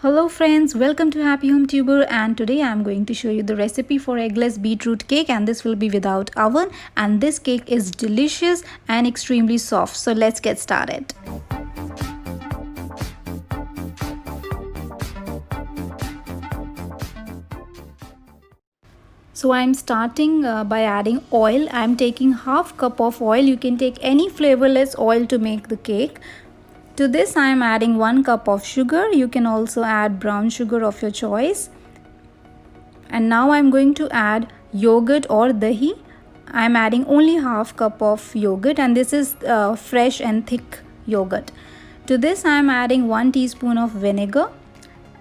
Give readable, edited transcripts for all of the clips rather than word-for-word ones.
Hello friends, welcome to Happy Home Tuber, and today I am going to show you the recipe for eggless beetroot cake, and this will be without oven, and this cake is delicious and extremely soft. So let's get started. So I'm starting by adding oil. I'm taking half cup of oil. You can take any flavorless oil to make the cake. To this I am adding 1 cup of sugar. You can also add brown sugar of your choice. And now I am going to add yogurt or dahi. I am adding only half cup of yogurt, and this is fresh and thick yogurt. To this I am adding 1 teaspoon of vinegar.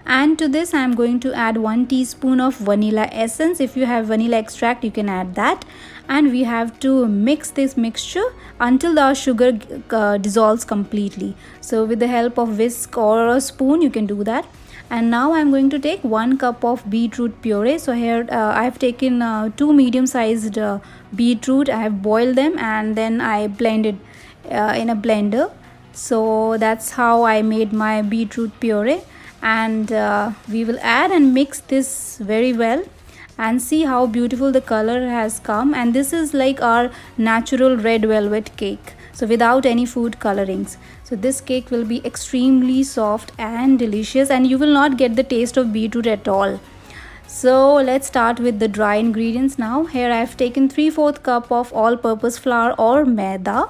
And to this I am going to add 1 teaspoon of vanilla essence. If you have vanilla extract, you can add that. And we have to mix this mixture until the sugar dissolves completely. So with the help of whisk or a spoon, you can do that. And now I'm going to take 1 cup of beetroot puree. So here I have taken 2 medium-sized beetroot. I have boiled them and then I blended in a blender. So that's how I made my beetroot puree. And we will add and mix this very well and see how beautiful the color has come. And this is like our natural red velvet cake, so without any food colorings. So this cake will be extremely soft and delicious, and you will not get the taste of beetroot at all. So let's start with the dry ingredients now. Here I have taken 3/4 cup of all-purpose flour or Maida.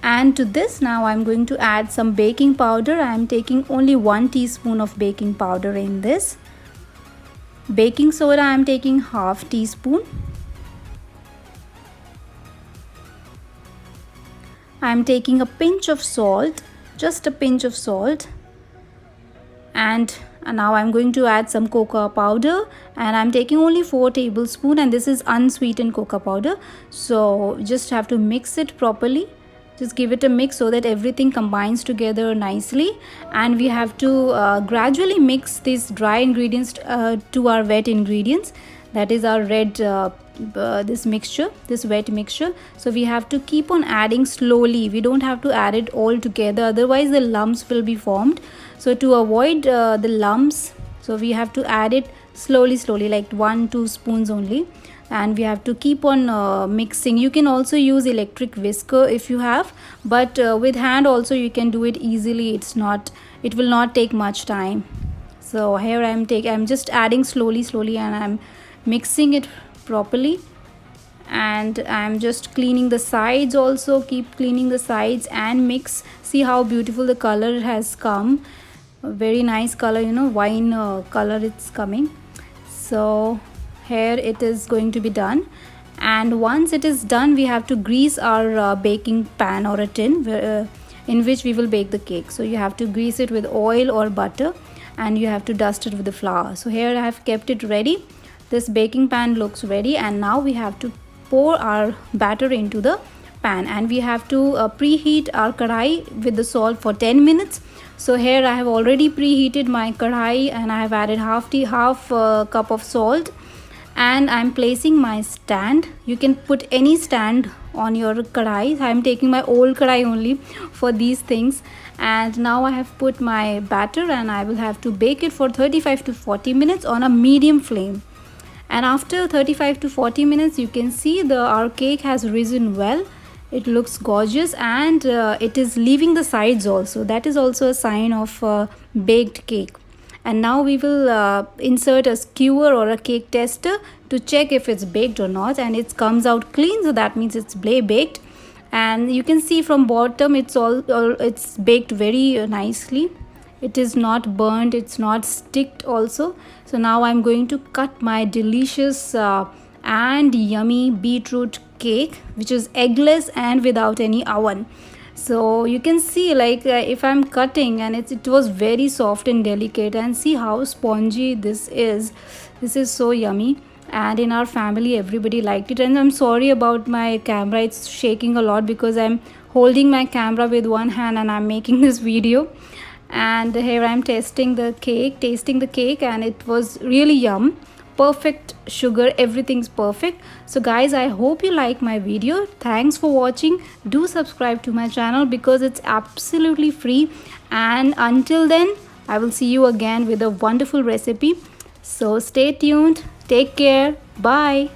And to this now I'm going to add some baking powder. I am taking only 1 teaspoon of baking powder in this. Baking soda I am taking half teaspoon. I am taking a pinch of salt, just a pinch of salt. And now I'm going to add some cocoa powder, and I'm taking only 4 tablespoons, and this is unsweetened cocoa powder. So just have to mix it properly. Just give it a mix so that everything combines together nicely, and we have to gradually mix these dry ingredients to our wet ingredients, that is our red this wet mixture. So we have to keep on adding slowly. We don't have to add it all together, otherwise the lumps will be formed. So to avoid the lumps, so we have to add it slowly, like 1-2 spoons only. And we have to keep on mixing. You can also use electric whisker if you have, but with hand also you can do it easily. It will not take much time. So here I'm just adding slowly, and I'm mixing it properly. And I'm just cleaning the sides also. Keep cleaning the sides and mix. See how beautiful the color has come. A very nice color, wine color it's coming. So here it is going to be done, and once it is done we have to grease our baking pan or a tin in which we will bake the cake. So you have to grease it with oil or butter, and you have to dust it with the flour. So here I have kept it ready. This baking pan looks ready, and now we have to pour our batter into the pan, and we have to preheat our kadai with the salt for 10 minutes. So here I have already preheated my kadai, and I have added half cup of salt. And I'm placing my stand. You can put any stand on your kadai. I'm taking my old kadai only for these things. And now I have put my batter, and I will have to bake it for 35 to 40 minutes on a medium flame. And after 35 to 40 minutes, you can see our cake has risen well. It looks gorgeous, and it is leaving the sides also. That is also a sign of baked cake. And now we will insert a skewer or a cake tester to check if it's baked or not, and it comes out clean, so that means it's baked. And you can see from bottom it's baked very nicely. It is not burnt, it's not sticked also. So now I'm going to cut my delicious and yummy beetroot cake, which is eggless and without any oven. So you can see, like if I'm cutting, and it was very soft and delicate, and see how spongy this is. This is so yummy, and in our family everybody liked it. And I'm sorry about my camera, it's shaking a lot because I'm holding my camera with one hand and I'm making this video. And here I'm tasting the cake, and it was really yum. Perfect sugar, everything's perfect. So guys, I hope you like my video. Thanks for watching. Do subscribe to my channel because it's absolutely free. And until then, I will see you again with a wonderful recipe. So stay tuned. Take care. Bye.